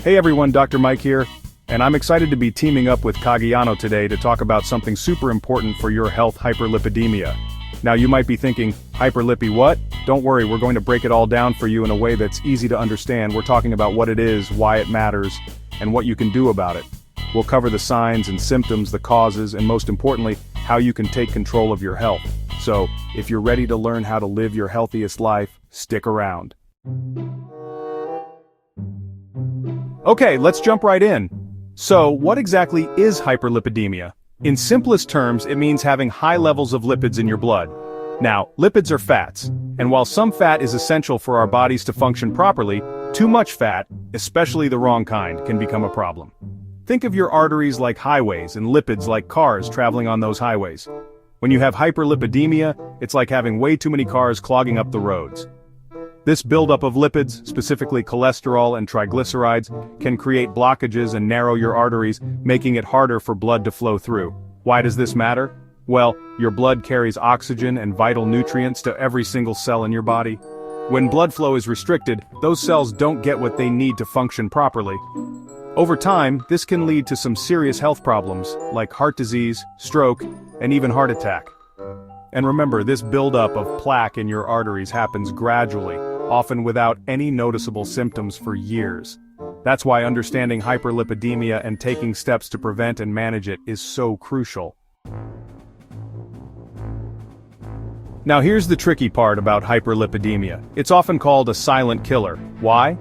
Hey everyone, Dr. Mike here, and I'm excited to be teaming up with Kagiano today to talk about something super important for your health: hyperlipidemia. Now you might be thinking, hyperlipy what? Don't worry, we're going to break it all down for you in a way that's easy to understand. We're talking about what it is, why it matters, and what you can do about it. We'll cover the signs and symptoms, the causes, and most importantly, how you can take control of your health. So, if you're ready to learn how to live your healthiest life, stick around. Okay, let's jump right in. So, what exactly is hyperlipidemia? In simplest terms, it means having high levels of lipids in your blood. Now, lipids are fats, and while some fat is essential for our bodies to function properly, too much fat, especially the wrong kind, can become a problem. Think of your arteries like highways and lipids like cars traveling on those highways. When you have hyperlipidemia, it's like having way too many cars clogging up the roads. This buildup of lipids, specifically cholesterol and triglycerides, can create blockages and narrow your arteries, making it harder for blood to flow through. Why does this matter? Well, your blood carries oxygen and vital nutrients to every single cell in your body. When blood flow is restricted, those cells don't get what they need to function properly. Over time, this can lead to some serious health problems, like heart disease, stroke, and even heart attack. And remember, this buildup of plaque in your arteries happens gradually, often without any noticeable symptoms for years. That's why understanding hyperlipidemia and taking steps to prevent and manage it is so crucial. Now here's the tricky part about hyperlipidemia. It's often called a silent killer. Why?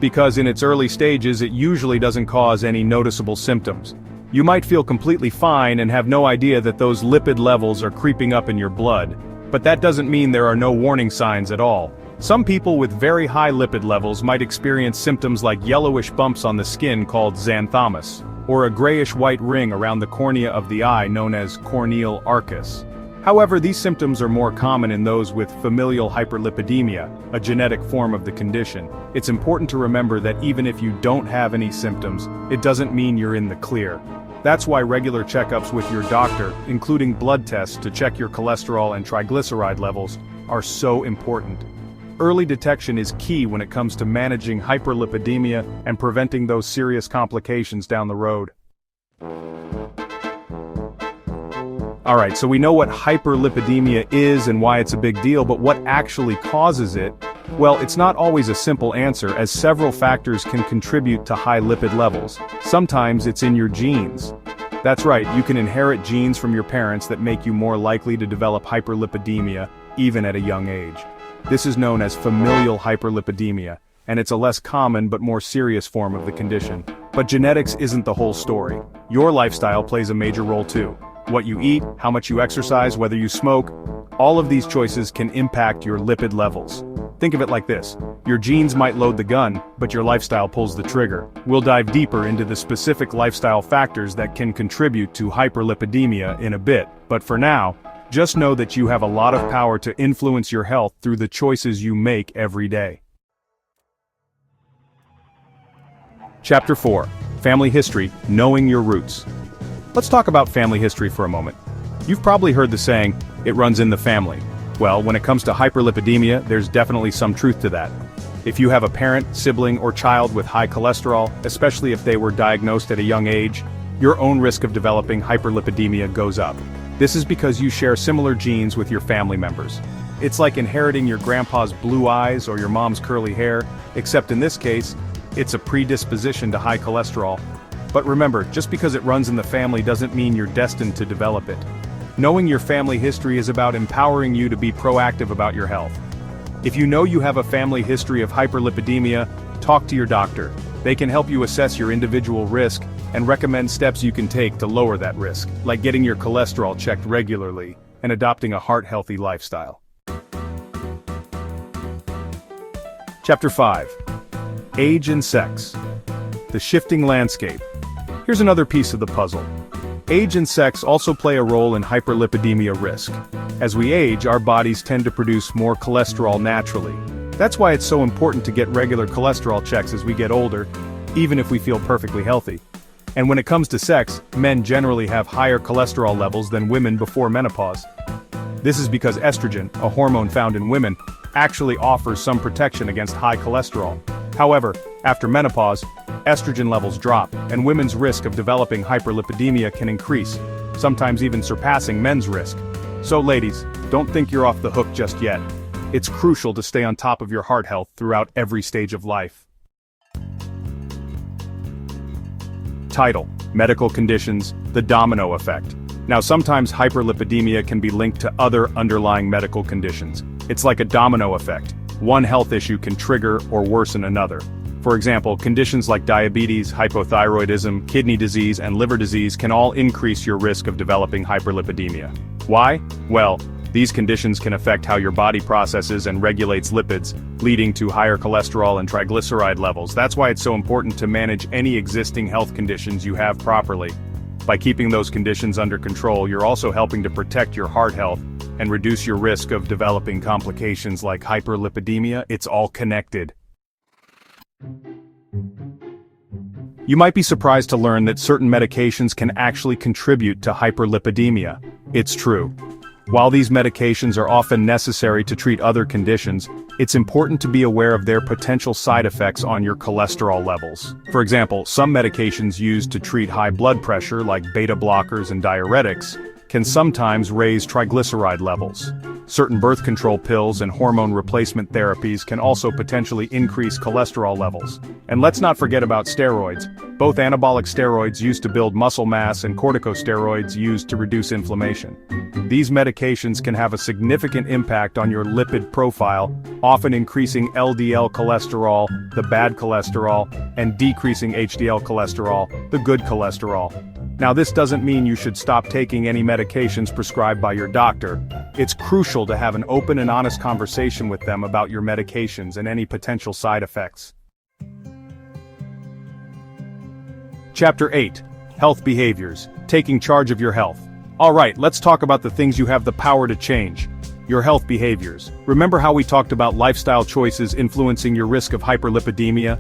Because in its early stages it usually doesn't cause any noticeable symptoms. You might feel completely fine and have no idea that those lipid levels are creeping up in your blood, but that doesn't mean there are no warning signs at all. Some people with very high lipid levels might experience symptoms like yellowish bumps on the skin called xanthomas, or a grayish-white ring around the cornea of the eye known as corneal arcus. However, these symptoms are more common in those with familial hyperlipidemia, a genetic form of the condition. It's important to remember that even if you don't have any symptoms, it doesn't mean you're in the clear. That's why regular checkups with your doctor, including blood tests to check your cholesterol and triglyceride levels, are so important. Early detection is key when it comes to managing hyperlipidemia and preventing those serious complications down the road. Alright, so we know what hyperlipidemia is and why it's a big deal, but what actually causes it? Well, it's not always a simple answer, as several factors can contribute to high lipid levels. Sometimes it's in your genes. That's right, you can inherit genes from your parents that make you more likely to develop hyperlipidemia, even at a young age. This is known as familial hyperlipidemia, and it's a less common but more serious form of the condition. But genetics isn't the whole story. Your lifestyle plays a major role too. What you eat, how much you exercise, whether you smoke, all of these choices can impact your lipid levels. Think of it like this: your genes might load the gun, but your lifestyle pulls the trigger. We'll dive deeper into the specific lifestyle factors that can contribute to hyperlipidemia in a bit, but for now, just know that you have a lot of power to influence your health through the choices you make every day. Chapter 4. Family History: Knowing Your Roots. Let's talk about family history for a moment. You've probably heard the saying, "It runs in the family." Well, when it comes to hyperlipidemia, there's definitely some truth to that. If you have a parent, sibling, or child with high cholesterol, especially if they were diagnosed at a young age, your own risk of developing hyperlipidemia goes up. This is because you share similar genes with your family members. It's like inheriting your grandpa's blue eyes or your mom's curly hair, except in this case, it's a predisposition to high cholesterol. But remember, just because it runs in the family doesn't mean you're destined to develop it. Knowing your family history is about empowering you to be proactive about your health. If you know you have a family history of hyperlipidemia, talk to your doctor. They can help you assess your individual risk and recommend steps you can take to lower that risk, like getting your cholesterol checked regularly and adopting a heart-healthy lifestyle. Chapter 5. Age and Sex. The Shifting Landscape. Here's another piece of the puzzle. Age and sex also play a role in hyperlipidemia risk. As we age, our bodies tend to produce more cholesterol naturally. That's why it's so important to get regular cholesterol checks as we get older, even if we feel perfectly healthy. And when it comes to sex, men generally have higher cholesterol levels than women before menopause. This is because estrogen, a hormone found in women, actually offers some protection against high cholesterol. However, after menopause, estrogen levels drop, and women's risk of developing hyperlipidemia can increase, sometimes even surpassing men's risk. So ladies, don't think you're off the hook just yet. It's crucial to stay on top of your heart health throughout every stage of life. Title: Medical Conditions, the Domino Effect. Now sometimes hyperlipidemia can be linked to other underlying medical conditions. It's like a domino effect. One health issue can trigger or worsen another. For example, conditions like diabetes, hypothyroidism, kidney disease, and liver disease can all increase your risk of developing hyperlipidemia. Why? Well, these conditions can affect how your body processes and regulates lipids, leading to higher cholesterol and triglyceride levels. That's why it's so important to manage any existing health conditions you have properly. By keeping those conditions under control, you're also helping to protect your heart health and reduce your risk of developing complications like hyperlipidemia. It's all connected. You might be surprised to learn that certain medications can actually contribute to hyperlipidemia. It's true. While these medications are often necessary to treat other conditions, it's important to be aware of their potential side effects on your cholesterol levels. For example, some medications used to treat high blood pressure, like beta blockers and diuretics, can sometimes raise triglyceride levels. Certain birth control pills and hormone replacement therapies can also potentially increase cholesterol levels. And let's not forget about steroids. Both anabolic steroids used to build muscle mass and corticosteroids used to reduce inflammation. These medications can have a significant impact on your lipid profile, often increasing LDL cholesterol, the bad cholesterol, and decreasing HDL cholesterol, the good cholesterol. Now this doesn't mean you should stop taking any medications prescribed by your doctor. It's crucial to have an open and honest conversation with them about your medications and any potential side effects. Chapter 8. Health Behaviors. Taking charge of your health. Alright, let's talk about the things you have the power to change. Your health behaviors. Remember how we talked about lifestyle choices influencing your risk of hyperlipidemia?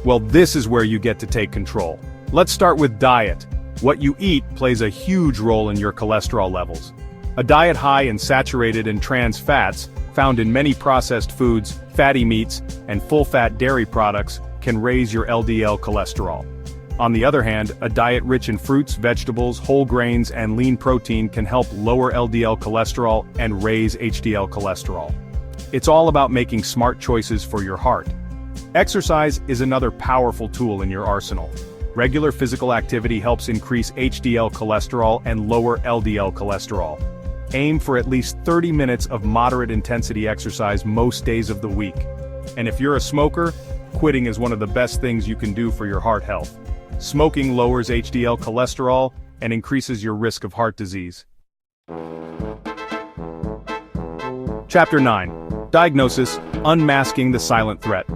Well, this is where you get to take control. Let's start with diet. What you eat plays a huge role in your cholesterol levels. A diet high in saturated and trans fats, found in many processed foods, fatty meats, and full-fat dairy products, can raise your LDL cholesterol. On the other hand, a diet rich in fruits, vegetables, whole grains, and lean protein can help lower LDL cholesterol and raise HDL cholesterol. It's all about making smart choices for your heart. Exercise is another powerful tool in your arsenal. Regular physical activity helps increase HDL cholesterol and lower LDL cholesterol. Aim for at least 30 minutes of moderate intensity exercise most days of the week. And if you're a smoker, quitting is one of the best things you can do for your heart health. Smoking lowers HDL cholesterol and increases your risk of heart disease. Chapter 9. Diagnosis: Unmasking the Silent Threat.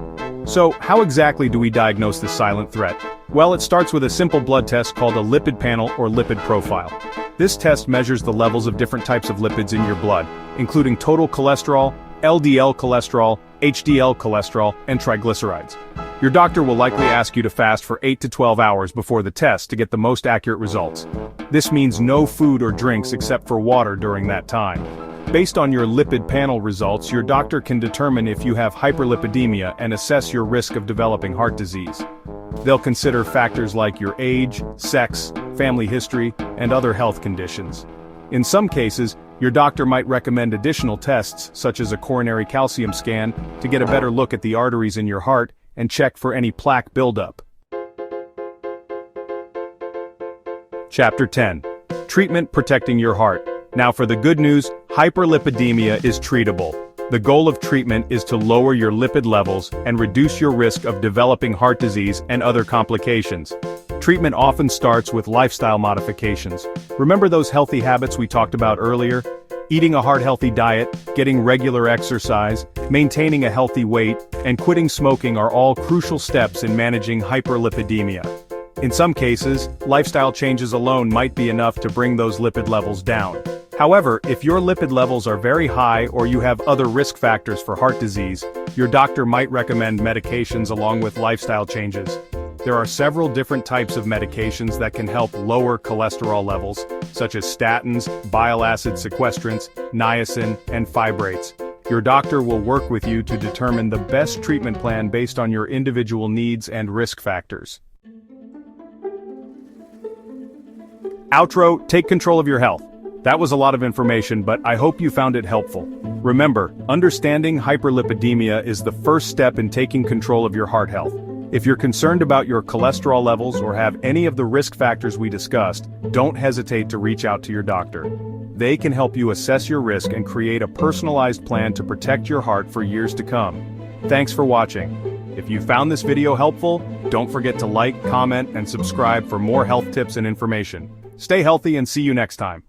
So, how exactly do we diagnose this silent threat? Well, it starts with a simple blood test called a lipid panel or lipid profile. This test measures the levels of different types of lipids in your blood, including total cholesterol, LDL cholesterol, HDL cholesterol, and triglycerides. Your doctor will likely ask you to fast for 8 to 12 hours before the test to get the most accurate results. This means no food or drinks except for water during that time. Based on your lipid panel results, your doctor can determine if you have hyperlipidemia and assess your risk of developing heart disease. They'll consider factors like your age, sex, family history, and other health conditions. In some cases, your doctor might recommend additional tests, such as a coronary calcium scan, to get a better look at the arteries in your heart and check for any plaque buildup. Chapter 10. Treatment protecting your heart. Now for the good news, hyperlipidemia is treatable. The goal of treatment is to lower your lipid levels and reduce your risk of developing heart disease and other complications. Treatment often starts with lifestyle modifications. Remember those healthy habits we talked about earlier? Eating a heart-healthy diet, getting regular exercise, maintaining a healthy weight, and quitting smoking are all crucial steps in managing hyperlipidemia. In some cases, lifestyle changes alone might be enough to bring those lipid levels down. However, if your lipid levels are very high or you have other risk factors for heart disease, your doctor might recommend medications along with lifestyle changes. There are several different types of medications that can help lower cholesterol levels, such as statins, bile acid sequestrants, niacin, and fibrates. Your doctor will work with you to determine the best treatment plan based on your individual needs and risk factors. Outro, take control of your health. That was a lot of information, but I hope you found it helpful. Remember, understanding hyperlipidemia is the first step in taking control of your heart health. If you're concerned about your cholesterol levels or have any of the risk factors we discussed, don't hesitate to reach out to your doctor. They can help you assess your risk and create a personalized plan to protect your heart for years to come. Thanks for watching. If you found this video helpful, don't forget to like, comment, and subscribe for more health tips and information. Stay healthy and see you next time.